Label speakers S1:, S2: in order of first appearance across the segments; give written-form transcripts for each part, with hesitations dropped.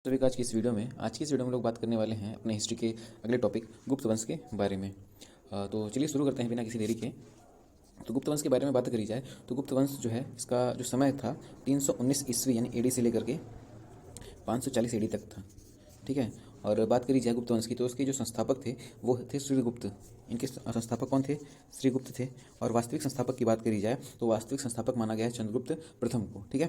S1: सभी का आज की इस वीडियो में हम लोग बात करने वाले हैं अपने हिस्ट्री के अगले टॉपिक गुप्त वंश के बारे में। तो चलिए शुरू करते हैं बिना किसी देरी के। तो गुप्त वंश के बारे में बात करी जाए तो गुप्त वंश जो है इसका जो समय था 319 ईस्वी यानी एडी से लेकर के 540 एडी तक था। ठीक है। और बात करी जाए गुप्त वंश की तो उसके जो संस्थापक थे वो थे श्रीगुप्त। इनके संस्थापक कौन थे? श्रीगुप्त थे। और वास्तविक संस्थापक की बात करी जाए तो वास्तविक संस्थापक माना गया है चंद्रगुप्त प्रथम को। ठीक है।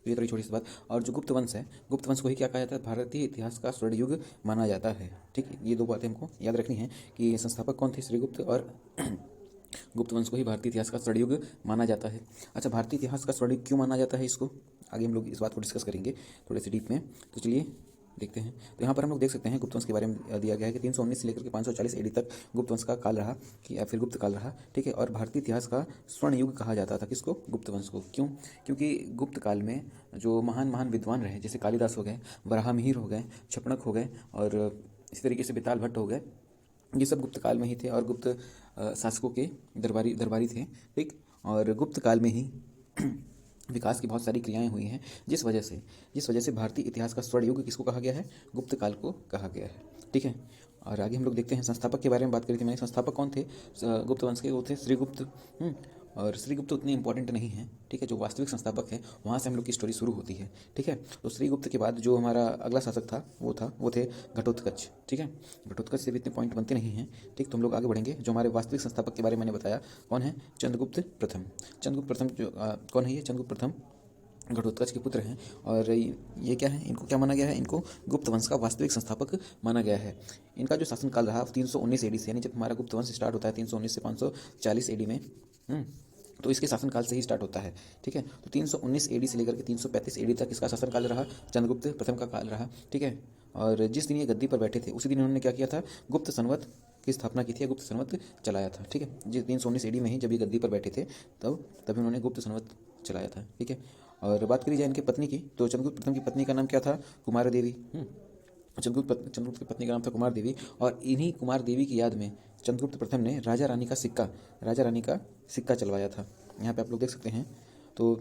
S1: तो ये थोड़ी छोटी सी बात। और जो गुप्त वंश है, गुप्त वंश को ही क्या कहा जाता है? भारतीय इतिहास का स्वर्ण युग माना जाता है। ठीक है। ये दो बातें हमको याद रखनी है कि संस्थापक कौन थे? श्रीगुप्त। और गुप्त वंश को ही भारतीय इतिहास का स्वर्ण युग माना जाता है। अच्छा, भारतीय इतिहास का स्वर्ण युग क्यों माना जाता है इसको? आगे हम लोग इस बात को डिस्कस करेंगे थोड़े से डीप में। तो चलिए देखते हैं। तो यहाँ पर हम लोग देख सकते हैं गुप्त वंश के बारे में दिया गया है कि 319 से लेकर के 540 एडी तक गुप्त वंश का काल रहा कि या फिर गुप्त काल रहा। ठीक है। और भारतीय इतिहास का स्वर्ण युग कहा जाता था किसको? गुप्त वंश को। क्यों? क्योंकि गुप्त काल में जो महान महान विद्वान रहे, जैसे कालिदास हो गए, वराहमिहिर हो गए, छपणक हो गए, और इसी तरीके से बेताल भट्ट हो गए, ये सब गुप्त काल में ही थे और गुप्त शासकों के दरबारी दरबारी थे। ठीक। और गुप्त काल में ही विकास की बहुत सारी क्रियाएं हुई हैं, जिस वजह से भारतीय इतिहास का स्वर्ण युग किसको कहा गया है? गुप्त काल को कहा गया है। ठीक है। और आगे हम लोग देखते हैं संस्थापक के बारे में बात करी थी मैंने। संस्थापक कौन थे गुप्त वंश के? वो थे श्रीगुप्त। और श्रीगुप्त उतने इंपॉर्टेंट नहीं है। ठीक है। जो वास्तविक संस्थापक है वहाँ से हम लोग की स्टोरी शुरू होती है। ठीक है। तो श्रीगुप्त के बाद जो हमारा अगला शासक था वो थे घटोत्कच। ठीक है। घटोत्कच से भी इतने पॉइंट बनते नहीं हैं। ठीक। तो हम लोग आगे बढ़ेंगे। जो हमारे वास्तविक संस्थापक के बारे में मैंने बताया कौन है? चंद्रगुप्त प्रथम। चंद्रगुप्त प्रथम जो कौन है? ये चंद्रगुप्त प्रथम घटोत्कच के पुत्र हैं। और ये क्या है? इनको क्या माना गया है? इनको गुप्त वंश का वास्तविक संस्थापक माना गया है। इनका जो शासनकाल रहा 319 एडी से, यानी जब हमारा गुप्त वंश स्टार्ट होता है 319 से 540 एडी में, तो इसके शासनकाल से ही स्टार्ट होता है। ठीक है। तो 319 एडी से लेकर के 335 एडी तक इसका शासनकाल रहा, चंद्रगुप्त प्रथम का काल रहा। ठीक है। और जिस दिन ये गद्दी पर बैठे थे उसी दिन इन्होंने क्या किया था? गुप्त संवत की स्थापना की थी, गुप्त संवत चलाया था। ठीक है। जिस 319 एडी में ही जब ये गद्दी पर बैठे थे तभी उन्होंने गुप्त संवत चलाया था। ठीक है। और बात करी जाए इनकी पत्नी की तो चंद्रगुप्त प्रथम की पत्नी का नाम क्या था? कुमार देवी। चंद्रगुप्त की पत्नी का नाम था कुमार देवी। और इन्हीं कुमार देवी की याद में चंद्रगुप्त प्रथम ने राजा रानी का सिक्का चलवाया था। यहाँ पे आप लोग देख सकते हैं। तो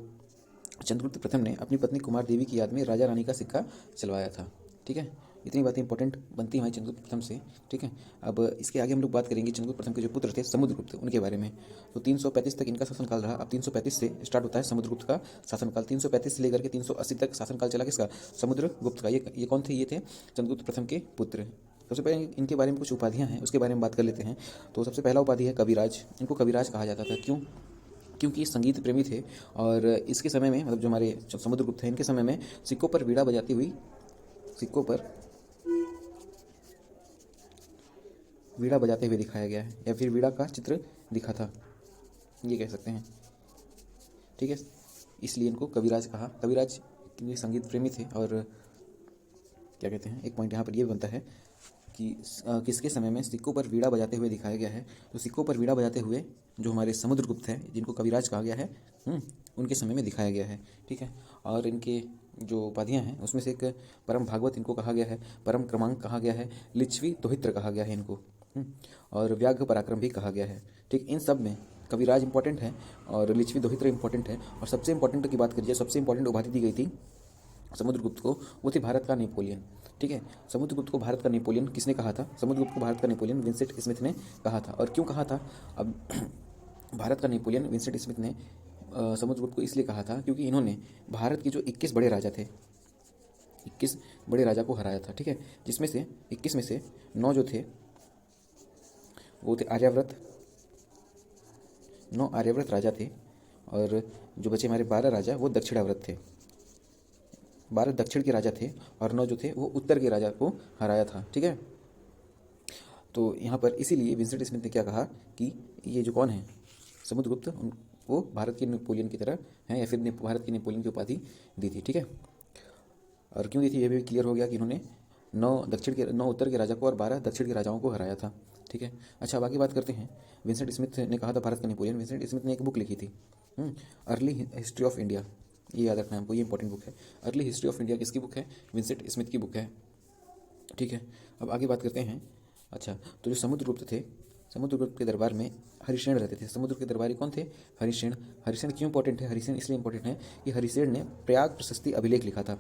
S1: चंद्रगुप्त प्रथम ने अपनी पत्नी कुमार देवी की याद में राजा रानी का सिक्का चलवाया था। ठीक है। इतनी बातें इंपॉर्टेंट बनती हैं हमारी चंद्रगुप्त प्रथम से। ठीक है। अब इसके आगे हम लोग बात करेंगे चंद्रगुप्त प्रथम के जो पुत्र थे समुद्रगुप्त, उनके बारे में। तो 335 तक इनका शासनकाल रहा। अब 335 से स्टार्ट होता है समुद्रगुप्त का शासनकाल। 335 से लेकर के 380 तक शासनकाल चला किसका? समुद्रगुप्त का। ये कौन थे? ये थे चंद्रगुप्त प्रथम के पुत्र। सबसे पहले इनके बारे में कुछ उपाधियाँ हैं, उसके बारे में बात कर लेते हैं। तो सबसे पहला उपाधि है कविराज। इनको कविराज कहा जाता था। क्यों? क्योंकि ये संगीत प्रेमी थे। और इसके समय में, मतलब जो हमारे समुद्रगुप्त थे, इनके समय में सिक्कों पर वीणा बजाती हुई सिक्कों पर वीणा बजाते हुए दिखाया गया है, या फिर वीणा का चित्र दिखा था, ये कह सकते हैं। ठीक है। इसलिए इनको कविराज कहा। कविराज क्योंकि संगीत प्रेमी थे। और क्या कहते हैं, एक पॉइंट यहाँ पर ये बनता है कि किसके समय में सिक्कों पर वीणा बजाते हुए दिखाया गया है? तो सिक्कों पर वीणा बजाते हुए जो हमारे समुद्रगुप्त हैं, जिनको कविराज कहा गया है, उनके समय में दिखाया गया है। ठीक है। और इनके जो उपाधियाँ हैं उसमें से एक परम भागवत इनको कहा गया है, परम क्रमांक कहा गया है, लिच्छवी दोहित्र कहा गया है इनको, और व्याघ्र पराक्रम भी कहा गया है। ठीक। इन सब में कविराज इंपॉर्टेंट है और लिच्छवी दोहित्र इंपॉर्टेंट है। और सबसे इंपॉर्टेंट की बात करिए, सबसे इंपॉर्टेंट उपाधि दी गई थी समुद्रगुप्त को, वो थी भारत का नेपोलियन। ठीक है। समुद्रगुप्त को भारत का नेपोलियन किसने कहा था? समुद्रगुप्त को भारत का नेपोलियन विंसेंट स्मिथ ने कहा था। और क्यों कहा था? अब भारत का नेपोलियन विंसेंट स्मिथ ने समुद्रगुप्त को इसलिए कहा था क्योंकि इन्होंने भारत के जो 21 बड़े राजा थे, 21 बड़े राजा को हराया था। ठीक है। जिसमें से 21 में से 9 जो थे वो थे आर्यावर्त, 9 आर्यावर्त राजा थे। और जो बचे हमारे 12 राजा वो दक्षिणावर्त थे। 12 दक्षिण के राजा थे और 9 जो थे वो उत्तर के राजा को हराया था। ठीक है। तो यहाँ पर इसीलिए विंसेंट स्मिथ ने क्या कहा कि ये जो कौन है समुद्रगुप्त, वो भारत के नेपोलियन की तरह हैं, या फिर भारत के नेपोलियन की उपाधि दी थी। ठीक है। और क्यों दी थी ये भी क्लियर हो गया कि इन्होंने 9 उत्तर के राजा को और 12 दक्षिण के राजाओं को हराया था। ठीक है। अच्छा, अब आगे बात करते हैं। विंसेंट स्मिथ ने कहा था भारत का नेपोलियन। विंसेंट स्मिथ ने एक बुक लिखी थी, अर्ली हिस्ट्री ऑफ इंडिया। ये याद रखना है हमको, ये इंपॉर्टेंट बुक है। अर्ली हिस्ट्री ऑफ इंडिया किसकी बुक है? विंसेंट स्मिथ की बुक है। ठीक है। अब आगे बात करते हैं। अच्छा, तो जो समुद्रगुप्त थे, समुद्रगुप्त के दरबार में हरिसेन रहते थे। समुद्र के दरबारी कौन थे? हरिसेन। हरिसेन क्यों इंपॉर्टेंट है? हरिसेन इसलिए इंपॉर्टेंट है कि हरिसेन ने प्रयाग प्रशस्ति अभिलेख लिखा था।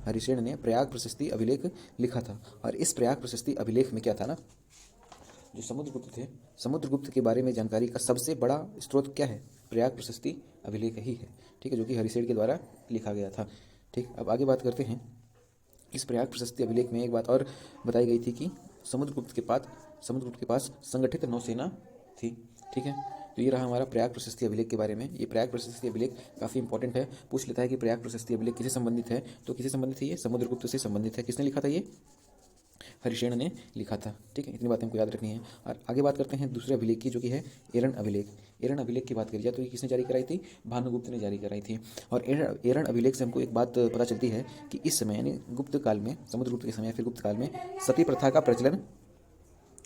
S1: हरिसेन ने प्रयाग प्रशस्ति अभिलेख लिखा था। और इस प्रयाग प्रशस्ति अभिलेख में क्या था ना, जो समुद्रगुप्त थे, समुद्रगुप्त के बारे में जानकारी का सबसे बड़ा स्रोत क्या है, प्रयाग प्रशस्ति अभिलेख ही है। ठीक है, जो कि हरिसेन के द्वारा लिखा गया था। ठीक, अब आगे बात करते हैं। इस प्रयाग प्रशस्ति अभिलेख में एक बात और बताई गई थी कि समुद्रगुप्त के पास संगठित नौसेना थी। ठीक है, तो ये रहा हमारा प्रयाग प्रशस्ति अभिलेख के बारे में। ये प्रयाग प्रशस्ति अभिलेख काफ़ी इंपॉर्टेंट है, पूछ लेता है कि प्रयाग प्रशस्ति अभिलेख किसे संबंधित है, तो किसे संबंधित है, ये समुद्रगुप्त से संबंधित है। किसने लिखा था, ये हरिसेन ने लिखा था। ठीक है, इतनी बातें हमको याद रखनी है। और आगे बात करते हैं दूसरे अभिलेख की, जो कि है एरन अभिलेख। एरन अभिलेख की बात करी जाए तो ये किसने जारी कराई थी, भानुगुप्त ने जारी कराई थी। और एरन अभिलेख से हमको एक बात पता चलती है कि इस समय यानी गुप्त काल में, समुद्रगुप्त के समय या फिर गुप्त काल में सती प्रथा का प्रचलन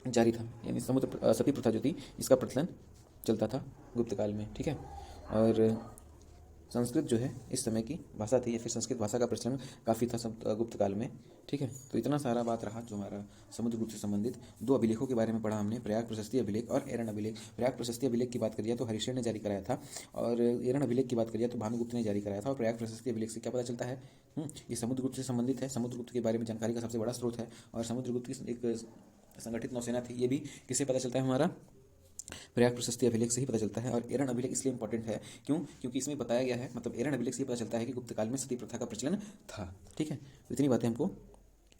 S1: जारी था। यानी सती प्रथा जो थी, इसका प्रचलन चलता था गुप्त काल में। ठीक है, और संस्कृत जो है इस समय की भाषा थी, या फिर संस्कृत भाषा का प्रचलन काफ़ी था गुप्त काल में। ठीक है, तो इतना सारा बात रहा जो हमारा समुद्रगुप्त से संबंधित दो अभिलेखों के बारे में पढ़ा हमने, प्रयाग प्रशस्ति अभिलेख और एरन अभिलेख। प्रयाग प्रशस्ति अभिलेख की बात करिए तो हरिसेन ने जारी कराया था, और एरन अभिलेख की बात करिए तो भानुगुप्त ने जारी कराया था। और प्रयाग प्रशस्ति अभिलेख से क्या पता चलता है, ये समुद्रगुप्त से संबंधित है, समुद्रगुप्त के बारे में जानकारी का सबसे बड़ा स्रोत है। और समुद्रगुप्त की एक संगठित नौसेना थी, ये भी किससे पता चलता है, हमारा प्रयाग प्रशस्ति अभिलेख से ही पता चलता है। और एरन अभिलेख इसलिए इंपॉर्टेंट है क्योंकि इसमें बताया गया है, मतलब एरन अभिलेख से ही पता चलता है कि गुप्त काल में सती प्रथा का प्रचलन था। ठीक है, तो इतनी बातें हमको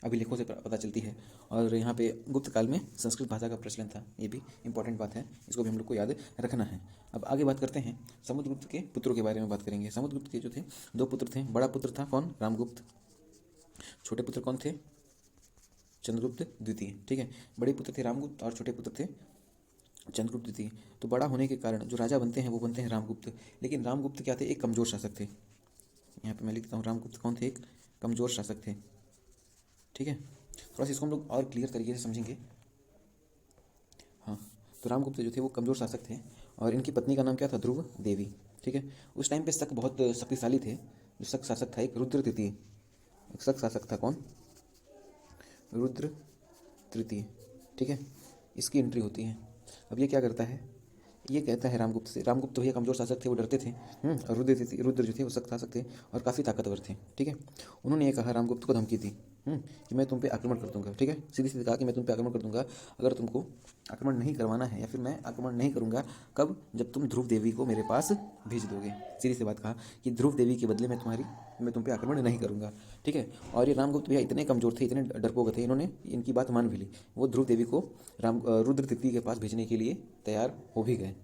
S1: अभिलेखों से पता चलती है। और यहाँ पे गुप्त काल में संस्कृत भाषा का प्रचलन था, ये भी इंपॉर्टेंट बात है, इसको भी हम लोग को याद रखना है। अब आगे बात करते हैं, समुद्रगुप्त के पुत्रों के बारे में बात करेंगे। समुद्रगुप्त के जो थे दो पुत्र थे। बड़ा पुत्र था कौन, रामगुप्त। छोटे पुत्र कौन थे, चंद्रगुप्त द्वितीय। ठीक है, बड़े पुत्र थे रामगुप्त और छोटे पुत्र थे चंद्रगुप्त द्वितीय। तो बड़ा होने के कारण जो राजा बनते हैं वो बनते हैं रामगुप्त। लेकिन रामगुप्त क्या थे, एक कमजोर शासक थे। यहाँ पे मैं लिखता हूँ, रामगुप्त कौन थे, एक कमजोर शासक थे। ठीक है, थोड़ा सा इसको हम लोग और क्लियर तरीके से समझेंगे। हाँ, तो रामगुप्त जो थे वो कमजोर शासक थे, और इनकी पत्नी का नाम क्या था, ध्रुव देवी। ठीक है, उस टाइम पे शक बहुत शक्तिशाली थे। जो शक शासक था एक रुद्र तृतीय, एक शक शासक था कौन, रुद्र तृतीय। ठीक है, इसकी एंट्री होती है। अब ये क्या करता है, ये कहता है रामगुप्त से, रामगुप्त भैया कमजोर शासक थे, वो डरते थे। और रुद्र जो थे वो शक शासक थे और काफ़ी ताकतवर थे। ठीक है, उन्होंने ये कहा, रामगुप्त को धमकी दी कि मैं तुम पे आक्रमण कर दूंगा। ठीक है, सीधी सीधी कहा कि मैं तुम पे आक्रमण कर दूंगा अगर तुमको आक्रमण नहीं करवाना है, या फिर मैं आक्रमण नहीं करूंगा कब, जब तुम ध्रुव देवी को मेरे पास भेज दोगे। सीधी सी बात कहा कि ध्रुव देवी के बदले मैं तुम पे आक्रमण नहीं करूंगा। ठीक है, और ये रामगुप्त भैया इतने कमजोर थे, इतने डरपोक थे, इन्होंने इनकी बात मान भी ली। वो ध्रुव देवी को रुद्र तृतीय के पास भेजने के लिए तैयार हो भी गए।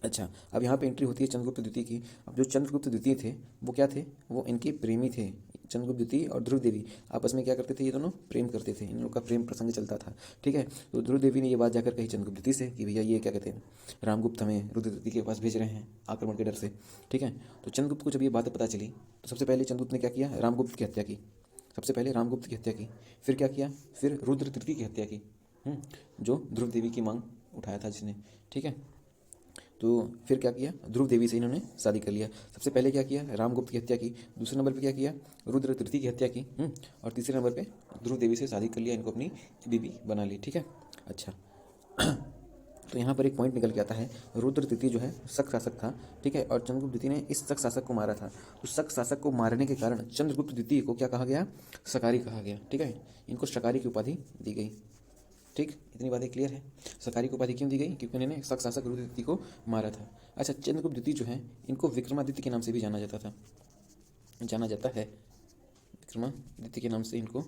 S1: अच्छा, अब यहाँ पे एंट्री होती है चंद्रगुप्त द्वितीय की। अब जो चंद्रगुप्त द्वितीय थे वो क्या थे, वो इनके प्रेमी थे। चंद्रगुप्त द्वितीय और ध्रुव देवी आपस में क्या करते थे, ये दोनों प्रेम करते थे, इन लोग का प्रेम प्रसंग चलता था। ठीक है, तो ध्रुव देवी ने ये बात जाकर कही चंद्रगुप्त द्वितीय से कि भैया ये क्या कहते हैं, रामगुप्त हमें रुद्र तृतीय के पास भेज रहे हैं आक्रमण के डर से। ठीक है, तो चंद्रगुप्त को जब ये बात पता चली तो सबसे पहले चंद्रगुप्त ने क्या किया, रामगुप्त की हत्या की। सबसे पहले रामगुप्त की हत्या की, फिर क्या किया, फिर रुद्र तृतीय की हत्या की, जो ध्रुव देवी की मांग उठाया था जिसने। ठीक है, तो फिर क्या किया, ध्रुव देवी से इन्होंने शादी कर लिया। सबसे पहले क्या किया, रामगुप्त की हत्या की। दूसरे नंबर पे क्या किया, रुद्र तृतीय की हत्या की। और तीसरे नंबर पे ध्रुव देवी से शादी कर लिया, इनको अपनी बीवी बना ली। ठीक है, अच्छा तो यहाँ पर एक पॉइंट निकल के आता है, रुद्र तृतीय जो है शक शासक था। ठीक है, और चंद्रगुप्त द्वितीय ने इस शक शासक को मारा था। तो शक शासक को मारने के कारण चंद्रगुप्त द्वितीय को क्या कहा गया, शकारी कहा गया। ठीक है, इनको शकारी की उपाधि दी गई। ठीक, इतनी बातें क्लियर है। शकारी को उपाधि क्यों दी गई, क्योंकि उन्होंने शक शासक रुद्र तृतीय को मारा था। अच्छा, चंद्रगुप्त द्वितीय जो है इनको विक्रमादित्य के नाम से भी जाना जाता है। विक्रमादित्य के नाम से इनको,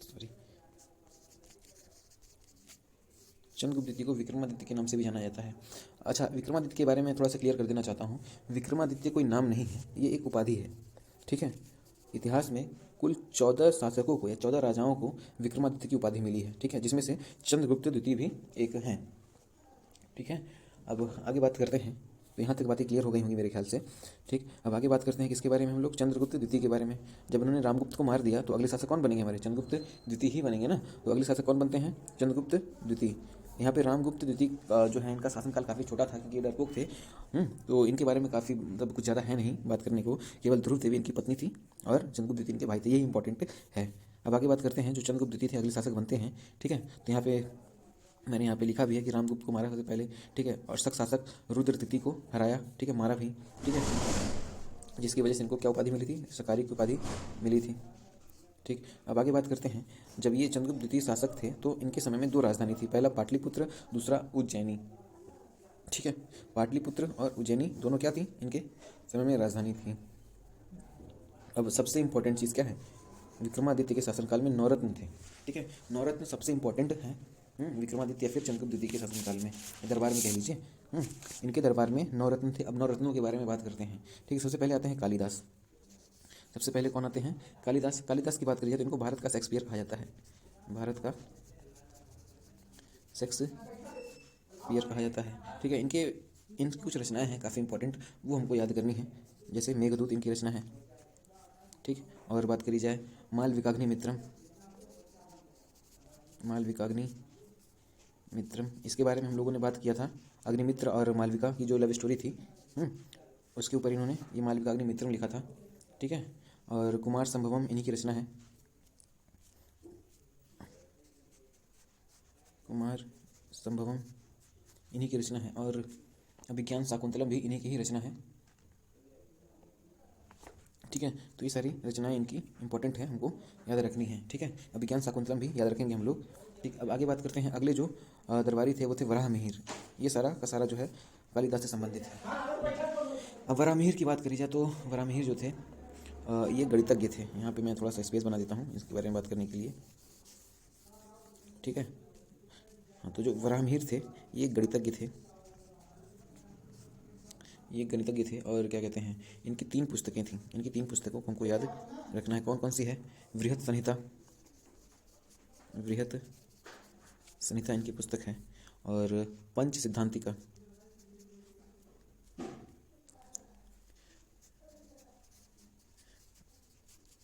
S1: सॉरी, चंद्रगुप्त द्वितीय को विक्रमादित्य के नाम से भी जाना जाता है। अच्छा, विक्रमादित्य के बारे में थोड़ा सा क्लियर कर देना चाहता हूँ। विक्रमादित्य कोई नाम नहीं है, ये एक उपाधि है। ठीक है, इतिहास में कुल 14 शासकों को या 14 राजाओं को विक्रमादित्य की उपाधि मिली है। ठीक है, जिसमें से चंद्रगुप्त द्वितीय भी एक हैं। ठीक है, अब आगे बात करते हैं। तो यहाँ तक बातें क्लियर हो गई होंगी मेरे ख्याल से। ठीक, अब आगे बात करते हैं किसके बारे में, हम लोग चंद्रगुप्त द्वितीय के बारे में। जब उन्होंने रामगुप्त को मार दिया तो अगले शासक कौन बनेंगे, हमारे चंद्रगुप्त द्वितीय ही बनेंगे ना। तो अगले शासक कौन बनते हैं, चंद्रगुप्त द्वितीय। यहाँ पे रामगुप्त द्वितीय जो है इनका शासनकाल काफ़ी छोटा था, क्योंकि ये डरपोक थे। तो इनके बारे में काफ़ी मतलब कुछ ज़्यादा है नहीं बात करने को। केवल ध्रुव देवी इनकी पत्नी थी और चंद्रगुप्त द्वितीय इनके भाई थे, यही इंपॉर्टेंट है। अब आगे बात करते हैं, जो चंद्रगुप्त द्वितीय थे अगले शासक बनते हैं। ठीक है, तो यहाँ पे मैंने यहाँ पे लिखा भी है कि रामगुप्त को मारा सबसे पहले। ठीक है, और शक शासक रुद्र तृतीय को हराया। ठीक है, मारा भी। ठीक है, जिसकी वजह से इनको क्या उपाधि मिली थी, सकारी की उपाधि मिली थी। ठीक, अब आगे बात करते हैं। जब ये चंद्रगुप्त द्वितीय शासक थे तो इनके समय में 2 राजधानी थी, पहला पाटलिपुत्र, दूसरा उज्जैनी। ठीक है, पाटलिपुत्र और उज्जैनी दोनों क्या थी, इनके समय में राजधानी थी। अब सबसे इंपॉर्टेंट चीज़ क्या है, विक्रमादित्य के शासनकाल में नवरत्न थे। ठीक है, नवरत्न सबसे इंपॉर्टेंट है विक्रमादित्य या फिर चंद्रगुप्त द्वितीय के शासनकाल में, दरबार में कह लीजिए। इनके दरबार में नवरत्न थे। अब नवरत्नों के बारे में बात करते हैं। ठीक है, सबसे पहले आते हैं कालिदास। सबसे पहले कौन आते हैं, कालिदास। कालिदास की बात करिए तो इनको भारत का शेक्सपियर कहा जाता है, भारत का शेक्सपियर कहा जाता है। ठीक है, इनकी कुछ रचनाएं हैं काफ़ी इंपॉर्टेंट, वो हमको याद करनी है। जैसे मेघदूत इनकी रचना है। ठीक, और बात करी जाए मालविकाग्नि मित्रम, मालविकाग्नि मित्रम, इसके बारे में हम लोगों ने बात किया था। अग्निमित्र और मालविका की जो लव स्टोरी थी, उसके ऊपर इन्होंने ये मालविकाग्नि मित्रम लिखा था। ठीक है, और कुमार संभवम इन्हीं की रचना है, कुमार संभवम इन्हीं की रचना है। और अभिज्ञान शाकुंतलम भी इन्हीं की ही रचना है। ठीक है, तो ये सारी रचनाएं इनकी इंपॉर्टेंट है, हमको याद रखनी है। ठीक है, अभिज्ञान शाकुंतलम भी याद रखेंगे हम लोग। ठीक, अब आगे बात करते हैं। अगले जो दरबारी थे वो थे वराहमिहिर। ये सारा का सारा जो है कालिदास से संबंधित है। अब वराहमिहिर की बात करी जाए तो वराहमिहिर जो थे ये गणितज्ञ थे। यहाँ पे मैं थोड़ा सा स्पेस बना देता हूँ इसके बारे में बात करने के लिए। ठीक है, हाँ, तो जो वराहमिहिर थे ये गणितज्ञ थे, ये गणितज्ञ थे। और क्या कहते हैं, इनकी 3 पुस्तकें थीं। इनकी 3 पुस्तकों को हमको याद रखना है। कौन कौन सी है, बृहत संहिता, बृहत संहिता इनकी पुस्तक है, और पंच सिद्धांतिका,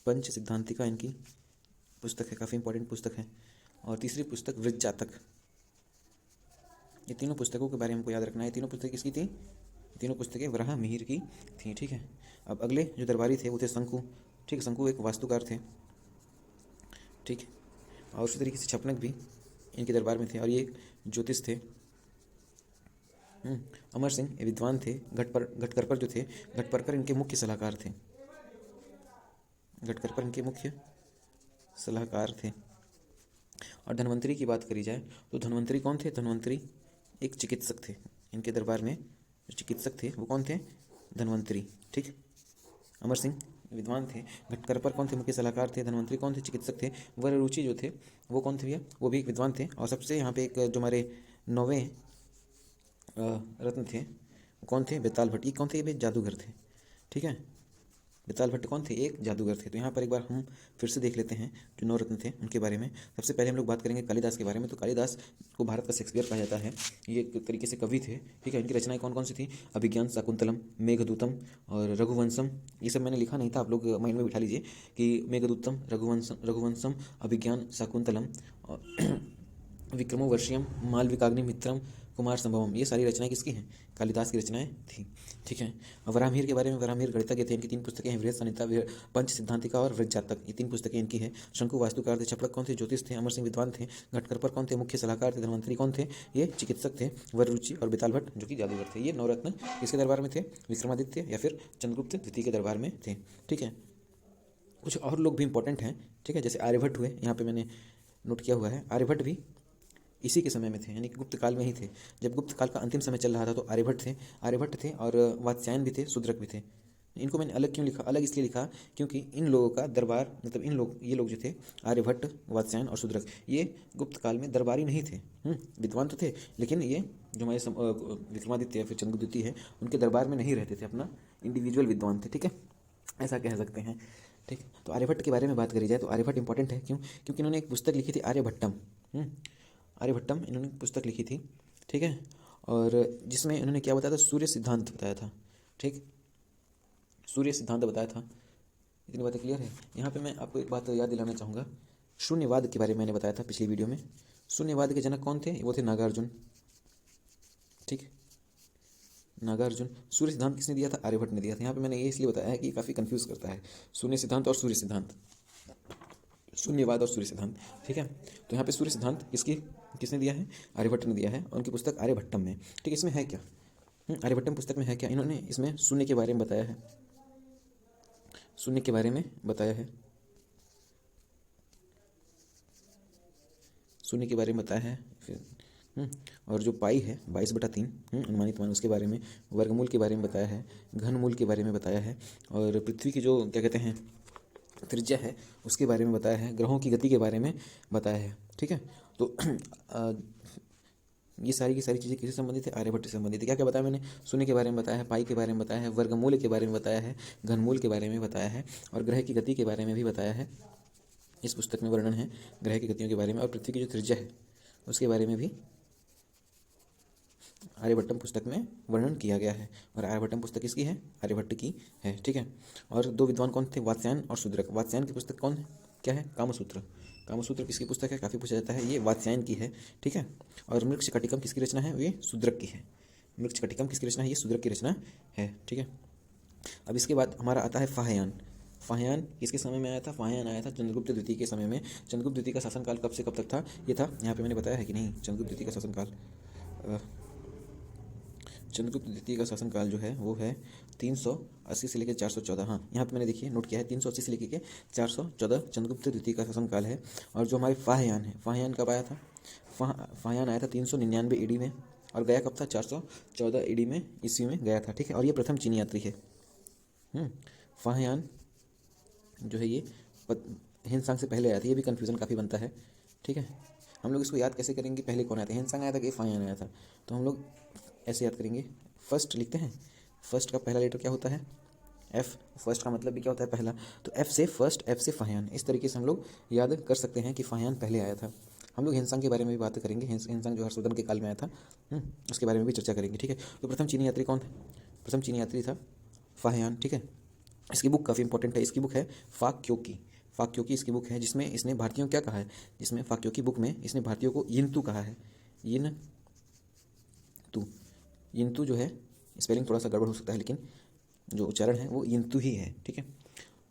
S1: पंच सिद्धांतिका इनकी पुस्तक है, काफ़ी इंपॉर्टेंट पुस्तक है। और तीसरी पुस्तक वृज्जातक। ये तीनों पुस्तकों के बारे में हमको याद रखना है। तीनों पुस्तकें किसकी थी, तीनों पुस्तकें वराहमिहिर की थी। ठीक है, अब अगले जो दरबारी थे वो थे शंकु। ठीक है, शंकु एक वास्तुकार थे। ठीक, और उसी तरीके से छपनक भी इनके दरबार में थे, और ये ज्योतिष थे। अमर सिंह ये विद्वान थे। घटकरपर जो थे, घटकरपर इनके मुख्य सलाहकार थे, घटकरपर इनके मुख्य सलाहकार थे। और धन्वंतरी की बात करी जाए तो धन्वंतरी कौन थे, धन्वंतरी एक चिकित्सक थे। इनके दरबार में जो चिकित्सक थे वो कौन थे, धन्वंतरी। ठीक, अमर सिंह विद्वान थे, घटकरपर कौन थे, मुख्य सलाहकार थे, धन्वंतरी कौन थे, चिकित्सक थे। वररुचि जो थे वो कौन थे भैया, वो भी एक विद्वान थे। और सबसे यहाँ पे एक जो हमारे 9वें रत्न थे वो कौन थे, बेताल भट्ट। ये कौन थे, ये भी जादूगर थे। ठीक है, बेताल भट्ट कौन थे, एक जादूगर थे। तो यहाँ पर एक बार हम फिर से देख लेते हैं जो 9 रत्न थे उनके बारे में। सबसे पहले हम लोग बात करेंगे कालिदास के बारे में। तो कालिदास को भारत का शेक्सपियर कहा जाता है। ये एक तरीके से कवि थे। ठीक है, इनकी रचनाएं कौन कौन सी थी, अभिज्ञान शाकुंतलम, मेघदूतम और रघुवंशम। ये सब मैंने लिखा नहीं था, आप लोग माइंड में बिठा लीजिए कि मेघदूतम, रघुवंशम, अभिज्ञान शाकुंतलम और विक्रमोर्वशीयम, मालविकाग्नि मित्रम, कुमार संभवम, ये सारी रचनाएं किसकी हैं, कालिदास की रचनाएं थी। ठीक है, वराहमिहिर के बारे में, वराहमिहिर गणितज्ञ थे। इनकी 3 पुस्तकें हैं, बृहत संहिता, पंच सिद्धांतिका और वृज्जातक। ये 3 पुस्तकें इनकी हैं। शंकु वास्तुकार थे, छपड़क कौन थे, ज्योतिष थे, अमर सिंह विद्वान थे, घटकरपर कौन थे, मुख्य सलाहकार थे, धन्वंतरी कौन थे, ये चिकित्सक थे, वररुचि और बेताल भट्ट जो कि जादूगर थे। ये 9 रत्न किसके दरबार में थे, विक्रमादित्य या फिर चंद्रगुप्त द्वितीय के दरबार में थे। ठीक है, कुछ और लोग भी इंपॉर्टेंट हैं। ठीक है, जैसे आर्यभट्ट हुए, यहाँ पे मैंने नोट किया हुआ है। आर्यभट्ट भी इसी के समय में थे, यानी कि गुप्त काल में ही थे। जब गुप्त काल का अंतिम समय चल रहा था तो आर्यभट्ट थे और वात्स्यायन भी थे, शूद्रक भी थे। इनको मैंने अलग क्यों लिखा, अलग इसलिए लिखा क्योंकि इन लोगों का दरबार, मतलब ये लोग जो थे आर्यभट्ट, वात्स्यायन और शूद्रक, ये गुप्त काल में दरबारी नहीं थे। विद्वान तो थे, लेकिन ये जो हमारे विक्रमादित्य या फिर चंद्रगुप्त द्वितीय है उनके दरबार में नहीं रहते थे, अपना इंडिविजुअल विद्वान थे। ठीक है, ऐसा कह सकते हैं। ठीक, तो आर्यभट्ट के बारे में बात करी जाए तो आर्यभट्ट इंपॉर्टेंट है। क्यों, क्योंकि इन्होंने एक पुस्तक लिखी थी आर्यभट्टम। आर्यभट्टम इन्होंने पुस्तक लिखी थी। ठीक है, और जिसमें इन्होंने क्या बताया था, सूर्य सिद्धांत बताया था। ठीक, सूर्य सिद्धांत बताया था। इतनी बातें क्लियर है। यहाँ पे मैं आपको एक बात याद दिलाना चाहूँगा, शून्यवाद के बारे में मैंने बताया था पिछली वीडियो में। शून्यवाद के जनक कौन थे, वो थे नागार्जुन। ठीक, नागार्जुन। सूर्य सिद्धांत किसने दिया था, आर्यभट्ट ने दिया था। यहाँ पे मैंने ये इसलिए बताया है कि काफ़ी कंफ्यूज करता है शून्य सिद्धांत और सूर्य सिद्धांत, शून्यवाद और सूर्य सिद्धांत। ठीक है, तो यहाँ पे सूर्य सिद्धांत किसने दिया है, आर्यभट्ट ने दिया है, और उनकी पुस्तक आर्यभट्टम में। ठीक, इसमें है क्या, आर्यभट्टम पुस्तक में है क्या, इन्होंने इसमें शून्य के बारे में बताया है। शून्य के बारे में बताया है, शून्य के बारे में बताया है। फिर और जो पाई है 22/3 अनुमानित मान, उसके बारे में, वर्गमूल के बारे में बताया है, घनमूल के बारे में बताया है, और पृथ्वी की जो क्या कहते हैं त्रिज्या है उसके बारे में बताया है, ग्रहों की गति के बारे में बताया है। ठीक है, तो ये सारी की सारी चीज़ें किससे संबंधित है? आर्यभट्ट से संबंधित है। क्या क्या बताया मैंने? शून्य के बारे में बताया है, पाई के बारे में बताया है, वर्गमूल के बारे में बताया है, घनमूल के बारे में बताया है, और ग्रह की गति के बारे में भी बताया है। इस पुस्तक में वर्णन है ग्रह की गतियों के बारे में, और पृथ्वी की जो त्रिज्या है उसके बारे में भी आर्यभट्टम पुस्तक में वर्णन किया गया है। और आर्यभट्टम पुस्तक किसकी है? आर्यभट्ट की है। ठीक है, और दो विद्वान कौन थे? वात्स्यायन और शूद्रक। वात्स्यायन की पुस्तक कौन है? क्या है? कामसूत्र। कामसूत्र किसकी पुस्तक है? काफ़ी पूछा जाता है, ये वात्स्यायन की है। ठीक है, और मृच्छकटिकम किसकी रचना है? ये शूद्रक की है। मृच्छकटिकम किसकी रचना है? ये शूद्रक की रचना है। ठीक है, अब इसके बाद हमारा आता है फाहयान। फाहयान किसके समय में आया था? फाहयान आया था चंद्रगुप्त द्वितीय के समय में। चंद्रगुप्त द्वितीय का शासनकाल कब से कब तक था? ये था, यहाँ पे मैंने बताया है कि नहीं? चंद्रगुप्त द्वितीय का शासनकाल, चंद्रगुप्त द्वितीय का शासनकाल जो है वो है 380 से लेकर 414। हाँ, यहाँ पे मैंने देखिए नोट किया है 380 से लेकर के 414 चंद्रगुप्त द्वितीय का शासनकाल है। और जो हमारे फाहयान है, फाहयान कब आया था? फाहयान आया था 399 ईडी में, और गया कब था? 414 ईडी में, ईस्वी में गया था। ठीक है, और ये प्रथम चीनी यात्री है। फाहयान जो है ये हिंदसांग से पहले आया था। ये भी कन्फ्यूज़न काफ़ी बनता है। ठीक है, हम लोग इसको याद कैसे करेंगे? पहले कौन आया था? हिंदसांग आया था कि फाहयान आया था? तो हम लोग ऐसे याद करेंगे, फर्स्ट लिखते हैं। फर्स्ट का पहला लेटर क्या होता है? एफ। फर्स्ट का मतलब भी क्या होता है? पहला। तो एफ से फर्स्ट, एफ से फाहयान। इस तरीके से हम लोग याद कर सकते हैं कि फाहयान पहले आया था। हम लोग हिंदसांग के बारे में भी बात करेंगे। हिंदसांग जो हर्षवर्धन के काल में आया था, उसके बारे में भी चर्चा करेंगे। ठीक है, तो प्रथम चीनी यात्री कौन था? प्रथम चीनी यात्री था फाहयान। ठीक है, इसकी बुक काफ़ी इंपॉर्टेंट है। इसकी बुक है फाक्योकी। फाक्योकी इसकी बुक है, जिसमें इसने भारतीयों क्या कहा है? जिसमें फाक्योकी बुक में इसने भारतीयों को यिंतु कहा है। यिंतु जो है, स्पेलिंग थोड़ा सा गड़बड़ हो सकता है, लेकिन जो उच्चारण है वो यिंतु ही है। ठीक है,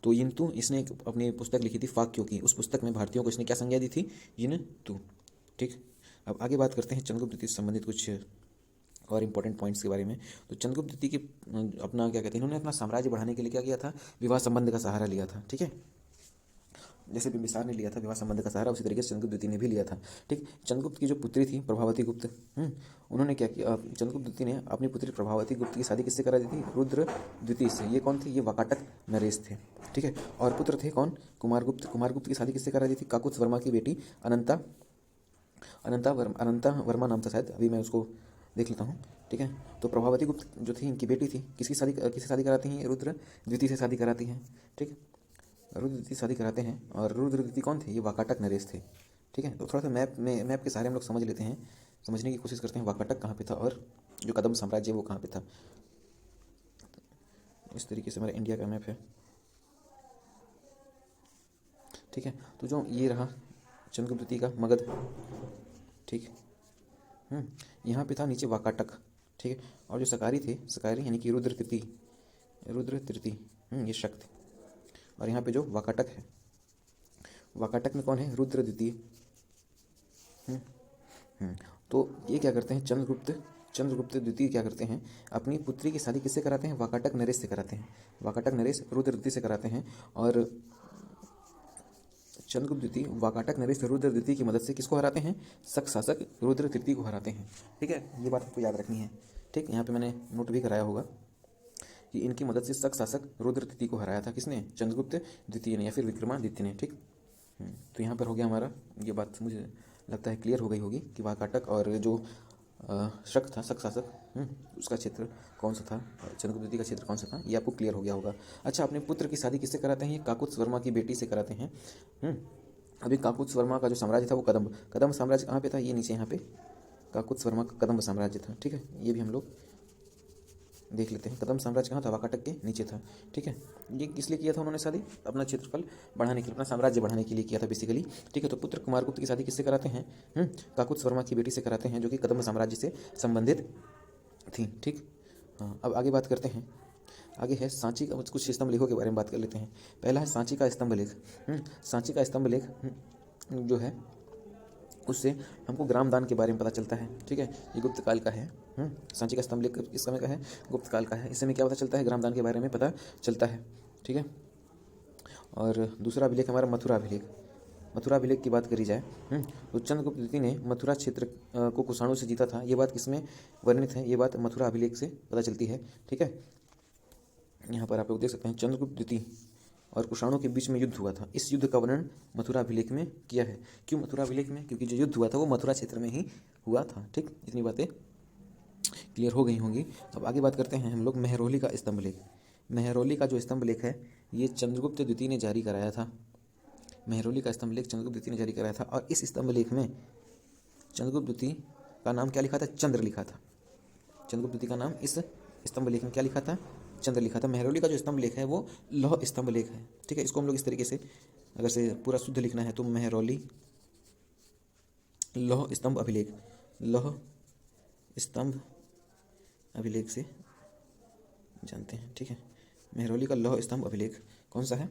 S1: तो यिंतु इसने अपनी पुस्तक लिखी थी फाक्योकी। उस पुस्तक में भारतीयों को इसने क्या संज्ञा दी थी? यिंतु। ठीक, अब आगे बात करते हैं चंद्रगुप्त द्वितीय से संबंधित कुछ और इंपॉर्टेंट पॉइंट्स के बारे में। तो चंद्रगुप्त द्वितीय के अपना क्या कहते हैं, इन्होंने अपना साम्राज्य बढ़ाने के लिए क्या किया था? विवाह संबंध का सहारा लिया था। ठीक है, जैसे बिंबिसार ने लिया था विवाह संबंध का सहारा, उसी तरीके से चंद्रगुप्त द्वितीय ने भी लिया था। ठीक, चंद्रगुप्त की जो पुत्री थी प्रभावती गुप्त, उन्होंने क्या किया? चंद्रगुप्त द्वितीय ने अपनी पुत्री प्रभावती गुप्त की शादी किससे करा दी थी? रुद्र द्वितीय से। ये कौन थे? ये वाकाटक नरेश थे। ठीक है, और पुत्र थे कौन? कुमारगुप्त। कुमारगुप्त की शादी किससे करा दी थी? काकुत्स वर्मा की बेटी अनंता वर्मा नाम था शायद, अभी मैं उसको देख लेता हूँ। ठीक है, तो प्रभावती गुप्त जो थी इनकी बेटी थी, किससे शादी कराती हैं? रुद्र द्वितीय से शादी कराती हैं। ठीक, रुद्र द्वितीय शादी कराते हैं, और रुद्र द्वितीय कौन थे? ये वाकाटक नरेश थे। ठीक है, तो थोड़ा सा मैप के सहारे हम लोग समझ लेते हैं, समझने की कोशिश करते हैं वाकाटक कहाँ पे था और जो कदम साम्राज्य वो कहाँ पे था। इस तरीके से हमारा इंडिया का मैप है। ठीक है, तो जो ये रहा चंद्रगुप्त द्वितीय का मगध। ठीक, यहाँ पे था नीचे वाकाटक। ठीक है, और जो सकारी थे, सकारी यानी कि रुद्र तृतीय, ये शक थे। और यहाँ पे जो वाकाटक है, वाकाटक में कौन है? रुद्र द्वितीय। तो ये क्या करते हैं? चंद्रगुप्त द्वितीय क्या करते हैं? अपनी पुत्री की शादी किससे कराते हैं? वाकाटक नरेश से कराते हैं। वाकाटक नरेश रुद्र द्वितीय से कराते हैं, और चंद्रगुप्त द्वितीय वाकाटक नरेश रुद्र द्वितीय की मदद से किसको हराते हैं? शक शासक रुद्र तृतीय को हराते हैं। ठीक है, ये बात आपको याद रखनी है। ठीक, यहाँ पे मैंने नोट भी कराया होगा कि इनकी मदद से शक शासक रुद्र तृतीय को हराया था। किसने? चंद्रगुप्त द्वितीय ने, या फिर विक्रमादित्य ने। ठीक, तो यहाँ पर हो गया हमारा, ये बात मुझे लगता है क्लियर हो गई होगी कि वाकाटक और जो शक था, शक शासक, उसका क्षेत्र कौन सा था, चंद्रगुप्त द्वितीय का क्षेत्र कौन सा था, ये आपको क्लियर हो गया होगा। अच्छा, अपने पुत्र की शादी किससे कराते हैं? ये काकुत्स वर्मा की बेटी से कराते हैं। अभी काकुत्स वर्मा का जो साम्राज्य था वो कदम्ब साम्राज्य कहाँ पे था? ये नीचे यहाँ पे काकुत्स वर्मा का कदम्ब साम्राज्य था। ठीक है, ये भी हम लोग देख लेते हैं। कदम्ब साम्राज्य कहाँ था? वाकाटक के नीचे था। ठीक है, ये किस लिए किया था उन्होंने शादी? अपना क्षेत्रफल बढ़ाने के लिए, अपना साम्राज्य बढ़ाने के लिए किया था बेसिकली। ठीक है, तो पुत्र कुमारगुप्त की शादी किससे कराते हैं? काकुत्स वर्मा की बेटी से कराते हैं, जो कि कदम्ब साम्राज्य से संबंधित थी। ठीक, हाँ, अब आगे बात करते हैं। आगे है सांची का कुछ स्तंभ लेखों के बारे में बात कर लेते हैं। पहला है सांची का स्तंभ लेख। सांची का स्तंभ लेख जो है उससे हमको ग्राम दान के बारे में पता चलता है। ठीक है, ये गुप्त काल का है। सांची का स्तंभ लेख इस समय का है, गुप्त काल का है। इससे में क्या पता चलता है? ग्राम दान के बारे में पता चलता है। ठीक है, और दूसरा अभिलेख हमारा मथुरा अभिलेख। मथुरा अभिलेख की बात करी जाए तो चंद्रगुप्त द्वितीय ने मथुरा क्षेत्र को कुषाणों से जीता था। ये बात किसमें वर्णित है? ये बात मथुरा अभिलेख से पता चलती है। ठीक है, यहाँ पर आप लोग देख सकते हैं चंद्रगुप्त द्वितीय और कुषाणों के बीच में युद्ध हुआ था। इस युद्ध का वर्णन मथुरा अभिलेख में किया है। क्यों मथुरा अभिलेख में? क्योंकि जो युद्ध हुआ था वो मथुरा क्षेत्र में ही हुआ था। ठीक, इतनी बातें क्लियर हो गई होंगी। अब आगे बात करते हैं हम लोग मेहरौली का स्तंभ लेख। मेहरौली का जो स्तंभ लेख है ये चंद्रगुप्त द्वितीय ने जारी कराया था। मेहरौली का स्तंभ लेख चंद्रगुप्त द्वितीय ने जारी कराया था और इस स्तंभ लेख में चंद्रगुप्त द्वितीय का नाम क्या लिखा था? चंद्र लिखा था। चंद्रगुप्त द्वितीय का नाम इस स्तंभ लेख में क्या लिखा था? चंद्र लिखा था। मेहरौली का जो स्तंभ लेख है वो लौह स्तंभ लेख है। ठीक है, इसको हम लोग इस तरीके से अगर से पूरा शुद्ध लिखना है तो मेहरौली लौह स्तंभ अभिलेख, लौह स्तंभ अभिलेख से जानते हैं। ठीक है, मेहरौली का लौह स्तंभ अभिलेख कौन सा है?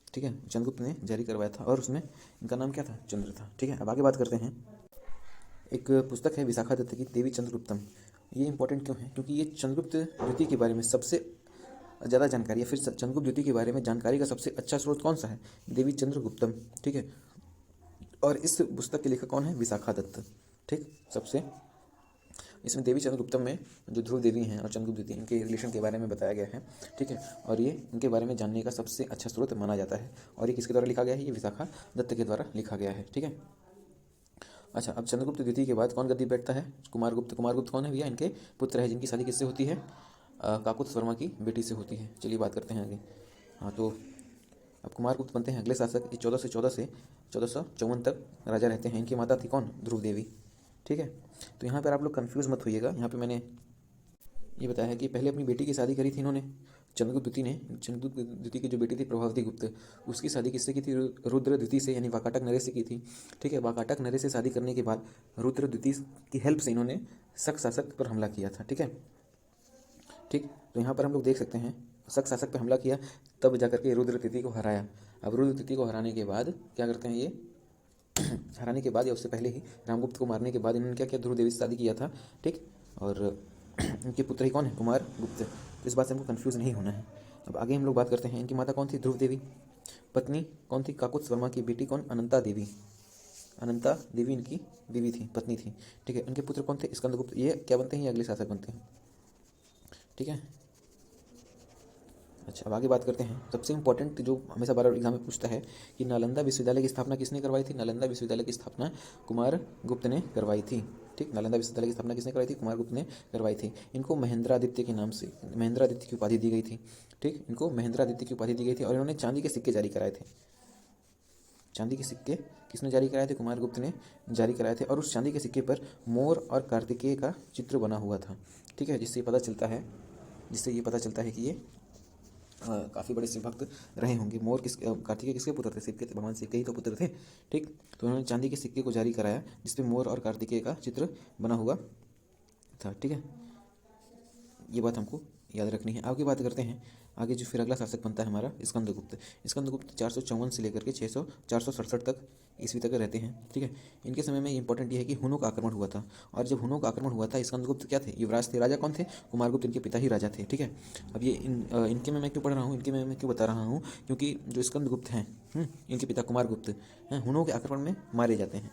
S1: ठीक है, चंद्रगुप्त ने जारी करवाया था और उसमें इनका नाम क्या था? चंद्र था। ठीक है, अब आगे बात करते हैं। एक पुस्तक है विशाखा दत्त की देवी चंद्रगुप्तम। ये इंपॉर्टेंट क्यों है? क्योंकि ये चंद्रगुप्त द्वितीय के बारे में सबसे ज़्यादा जानकारी या फिर चंद्रगुप्त द्वितीय के बारे में जानकारी का सबसे अच्छा स्रोत कौन सा है? देवी चंद्रगुप्तम। ठीक है, और इस पुस्तक के लेखक कौन है? विशाखा दत्त। ठीक, सबसे इसमें देवी चंद्रगुप्तम में जो ध्रुव देवी हैं और चंद्रगुप्त द्वितीय इनके रिलेशन के बारे में बताया गया है। ठीक है, और ये इनके बारे में जानने का सबसे अच्छा स्रोत माना जाता है। और ये किसके द्वारा लिखा गया है? ये विशाखा दत्त के द्वारा लिखा गया है। ठीक है, अच्छा, अब चंद्रगुप्त द्वितीय के बाद कौन गद्दी बैठता है? कुमारगुप्त। कुमारगुप्त कौन है भैया? इनके पुत्र है जिनकी शादी किससे होती है? काकुत्स वर्मा की बेटी से होती है। चलिए बात करते हैं आगे। हाँ, तो अब कुमारगुप्त बनते हैं अगले शासक। ये 1414 से 1454 तक राजा रहते हैं। इनकी माता थी कौन? ध्रुव देवी। ठीक है, तो यहाँ पर आप लोग कन्फ्यूज़ मत होइएगा। यहाँ पे मैंने ये बताया है कि पहले अपनी बेटी की शादी करी थी इन्होंने, चंद्रगुप्त द्वितीय ने। चंद्रगुप्त द्वितीय की जो बेटी थी प्रभावती गुप्त, उसकी शादी किससे की थी? रुद्र द्वितीय से, यानी वाकाटक नरेश से की थी। ठीक है, वाकाटक नरेश से शादी करने के बाद रुद्र द्वितीय की हेल्प से इन्होंने शक शासक पर हमला किया था। ठीक है, ठीक, तो यहाँ पर हम लोग देख सकते हैं शक शासक पर हमला किया, तब जाकर के रुद्र द्वितीय को हराया। अब रुद्र द्वितीय को हराने के बाद क्या करते हैं ये हराने के बाद या उससे पहले ही रामगुप्त को मारने के बाद इन्होंने क्या किया? ध्रुव देवी से शादी किया था। ठीक, और इनके पुत्र ही कौन है? कुमार गुप्त। तो इस बात से हमको कन्फ्यूज़ नहीं होना है। अब आगे हम लोग बात करते हैं। इनकी माता कौन थी? ध्रुव देवी। पत्नी कौन थी? काकुत्स वर्मा की बेटी कौन? अनंता देवी। अनंता देवी इनकी बीवी थी, पत्नी थी। ठीक है, इनके पुत्र कौन थे? स्कंदगुप्त। ये क्या बनते हैं? ये अगले शासक बनते हैं। ठीक है, अच्छा, अब आगे बात करते हैं। सबसे इंपॉर्टेंट जो हमेशा बार एग्जाम में पूछता है कि नालंदा विश्वविद्यालय की स्थापना किसने करवाई थी? नालंदा विश्वविद्यालय की स्थापना कुमार गुप्त ने करवाई थी। ठीक, नालंदा विश्वविद्यालय की स्थापना किसने करवाई थी? कुमार गुप्त ने करवाई थी। इनको महेंद्रादित्य के नाम से महेंद्रादित्य की उपाधि दी गई थी। ठीक, इनको महेंद्रादित्य की उपाधि दी गई थी और इन्होंने चांदी के सिक्के जारी कराए थे। चांदी के सिक्के किसने जारी कराए थे? कुमार गुप्त ने जारी कराए थे। और उस चांदी के सिक्के पर मोर और कार्तिकेय का चित्र बना हुआ था। ठीक है, जिससे ये पता चलता है कि ये काफ़ी बड़े शिव भक्त रहे होंगे। मोर कार्तिकेय किसके पुत्र थे? शिव के, भगवान शिव के ही तो पुत्र थे। ठीक, तो उन्होंने चांदी के सिक्के को जारी कराया जिसपे मोर और कार्तिकेय का चित्र बना हुआ था। ठीक है, ये बात हमको याद रखनी है। आगे बात करते हैं। आगे जो फिर अगला शासक बनता है हमारा स्कंदगुप्त। स्कंदगुप्त 454 से लेकर के 467 तक ईस्वी तक रहते हैं। ठीक है, इनके समय में इंपॉर्टेंट ये है कि हुनों का आक्रमण हुआ था। और जब हुनों का आक्रमण हुआ था, स्कंदगुप्त क्या थे? युवराज थे। राजा कौन थे? कुमारगुप्त इनके पिता ही राजा थे। ठीक है, अब ये इनके में मैं क्यों पढ़ रहा हूँ, इनके में मैं क्यों बता रहा हूँ? क्योंकि जो स्कंदगुप्त हैं इनके पिता कुमारगुप्त हैं, हुनों के आक्रमण में मारे जाते हैं।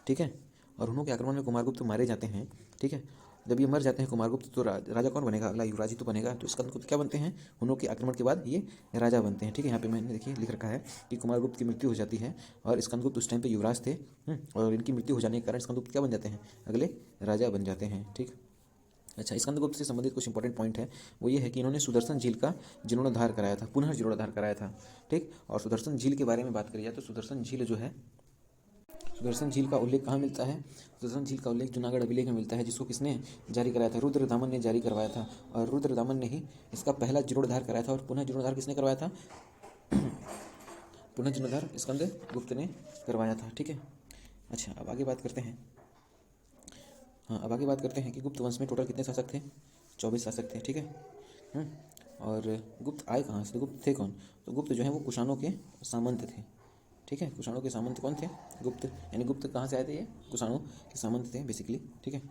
S1: ठीक है, और हुनों के आक्रमण में कुमारगुप्त मारे जाते हैं। ठीक है, जब ये मर जाते हैं कुमारगुप्त तो राजा कौन बनेगा? अगला युवराज ही तो बनेगा। तो स्कंदगुप्त क्या बनते हैं? हुनों के आक्रमण के बाद ये राजा बनते हैं। ठीक है, यहाँ पे मैंने देखिए लिख रखा है कि कुमारगुप्त की मृत्यु हो जाती है और स्कंदगुप्त उस टाइम पे युवराज थे और इनकी मृत्यु हो जाने के कारण स्कंदगुप्त क्या बन जाते हैं? अगले राजा बन जाते हैं। ठीक, अच्छा, स्कंदगुप्त से संबंधित कुछ इंपॉर्टेंट पॉइंट है। वो ये है कि इन्होंने सुदर्शन झील का जीर्णोद्धार कराया था, पुनर्जीर्णोद्धार कराया था। ठीक, और सुदर्शन झील के बारे में बात करी जाए तो सुदर्शन झील जो है, सुदर्शन झील का उल्लेख कहाँ मिलता है? सुदर्शन झील का उल्लेख जूनागढ़ अभिलेख में मिलता है, जिसको किसने जारी कराया था? रुद्रदामन ने जारी करवाया था। और रुद्रदामन ने ही इसका पहला जीर्णोद्धार कराया था। और पुनः जीर्णोद्धार किसने करवाया था? पुनः जीर्णोद्धार स्कंदगुप्त ने करवाया था। ठीक है, अच्छा, अब आगे बात करते हैं। हाँ, अब आगे बात करते हैं कि गुप्त वंश में टोटल कितने शासक थे? 24 शासक थे। ठीक है, और गुप्त आए कहाँ से? गुप्त थे कौन? तो गुप्त जो है वो कुषाणों के सामंत थे। ठीक है, कुषाणों के सामंत कौन थे? गुप्त। यानी गुप्त कहाँ से आए थे? ये कुषाणों के सामंत थे बेसिकली। ठीक है,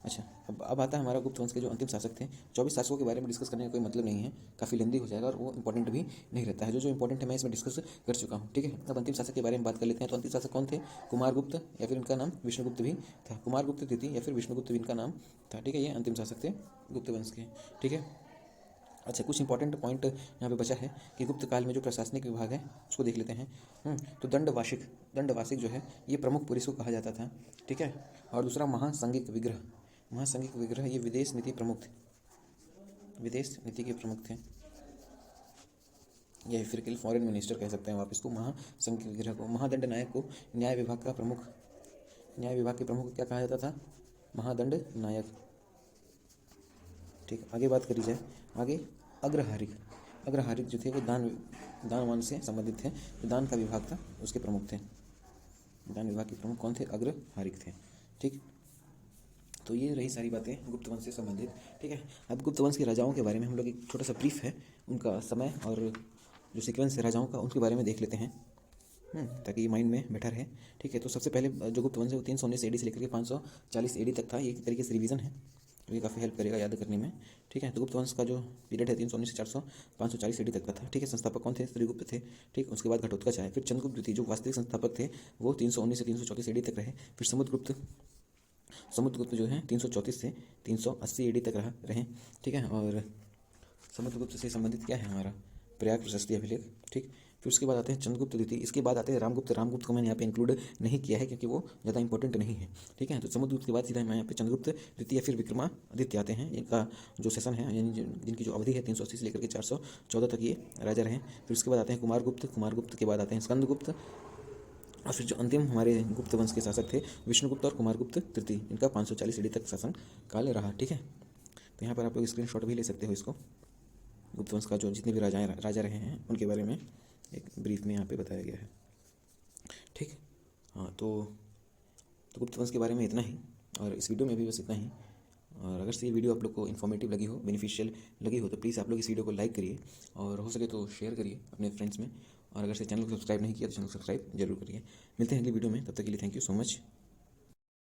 S1: अच्छा, अब आता है हमारा गुप्त वंश के जो अंतिम शासक थे। 24 शासकों के बारे में डिस्कस करने का कोई मतलब नहीं है, काफ़ी लेंदी हो जाएगा और वो इंपॉर्टेंट भी नहीं रहता है। जो इंपॉर्टेंट है मैं इसमें डिस्कस कर चुका हूँ, ठीक है। अब अंतिम शासक के बारे में बात कर लेते हैं। तो अंतिम शासक कौन थे? कुमारगुप्त, या फिर इनका नाम विष्णुगुप्त भी था। कुमारगुप्त द्वितीय या फिर विष्णुगुप्त भी इनका नाम था, ठीक है। ये अंतिम शासक थे गुप्त वंश के, ठीक है। अच्छा, कुछ इंपॉर्टेंट पॉइंट यहाँ पे बचा है कि गुप्त काल में जो प्रशासनिक विभाग है उसको देख लेते हैं। तो दंडवासिक जो है ये प्रमुख पुलिस को कहा जाता था, ठीक है। और दूसरा महासंघिक विग्रह ये विदेश नीति के प्रमुख थे, या फिर के फॉरेन मिनिस्टर कह सकते हैं आप इसको। महासंघिक विग्रह को, महादंड नायक को न्याय विभाग के प्रमुख क्या कहा जाता था? महादंड नायक, ठीक। आगे बात करी जाए, आगे अग्रहारिक जो थे वो दानवान से संबंधित थे। जो दान का विभाग था उसके प्रमुख थे। दान विभाग के प्रमुख कौन थे? अग्रहारिक थे, ठीक। तो ये रही सारी बातें गुप्त वंश से संबंधित, ठीक है। अब गुप्त वंश के राजाओं के बारे में हम लोग एक छोटा सा ब्रीफ है, उनका समय और जो सीक्वेंस है राजाओं का उनके बारे में देख लेते हैं, ताकि ये माइंड में बैठा रहे, ठीक है। तो सबसे पहले जो गुप्त वंश है वो 319 AD से लेकर के 540 AD तक था। ये एक तरीके से रिवीजन है, तो ये काफ़ी हेल्प करेगा याद करने में, ठीक है। तो गुप्त वंश का जो पीरियड है 319 से 540 AD तक का था, ठीक है। संस्थापक कौन थे? श्रीगुप्त थे, ठीक। उसके बाद घटोत्कच आए, फिर चंद्रगुप्त द्वितीय जो वास्तविक संस्थापक थे वो 319 से 334 AD तक रहे। फिर समुद्रगुप्त जो है 334 से 380 AD तक रहे, ठीक है। और समुद्रगुप्त से संबंधित क्या है हमारा? प्रयाग प्रशस्ति अभिलेख, ठीक। फिर उसके बाद आते हैं चंद्रगुप्त द्वितीय। इसके बाद आते हैं रामगुप्त को मैंने यहाँ पे इंक्लूड नहीं किया है क्योंकि वो ज़्यादा इंपॉर्टेंट नहीं है, ठीक है। तो समुद्रगुप्त के बाद सीधा मैं यहाँ पे चंद्रगुप्त द्वितीय फिर विक्रमादित्य आते हैं। इनका जो सेशन है यानी जिनकी जो अवधि है 380 से लेकर के 414 तक ये राजा रहे। फिर उसके बाद आते हैं कुमारगुप्त के बाद आते हैं स्कंदगुप्त, और फिर जो अंतिम हमारे गुप्त वंश के शासक थे विष्णुगुप्त और कुमारगुप्त तृतीय, इनका 540 AD तक शासन काल रहा, ठीक है। तो यहाँ पर आप लोग स्क्रीनशॉट भी ले सकते हो इसको। गुप्त वंश का जो जितने भी राजा रहे हैं उनके बारे में एक ब्रीफ में यहाँ पे बताया गया है, ठीक। हाँ, तो गुप्त वंश के बारे में इतना ही, और इस वीडियो में भी बस इतना ही। और अगर से ये वीडियो आप लोग को इन्फॉर्मेटिव लगी हो, बेनिफिशियल लगी हो, तो प्लीज़ आप लोग इस वीडियो को लाइक करिए और हो सके तो शेयर करिए अपने फ्रेंड्स में। और अगर से चैनल को सब्सक्राइब नहीं किया तो चैनल को सब्सक्राइब जरूर करिए। मिलते हैं अगली वीडियो में, तब तक के लिए थैंक यू सो मच।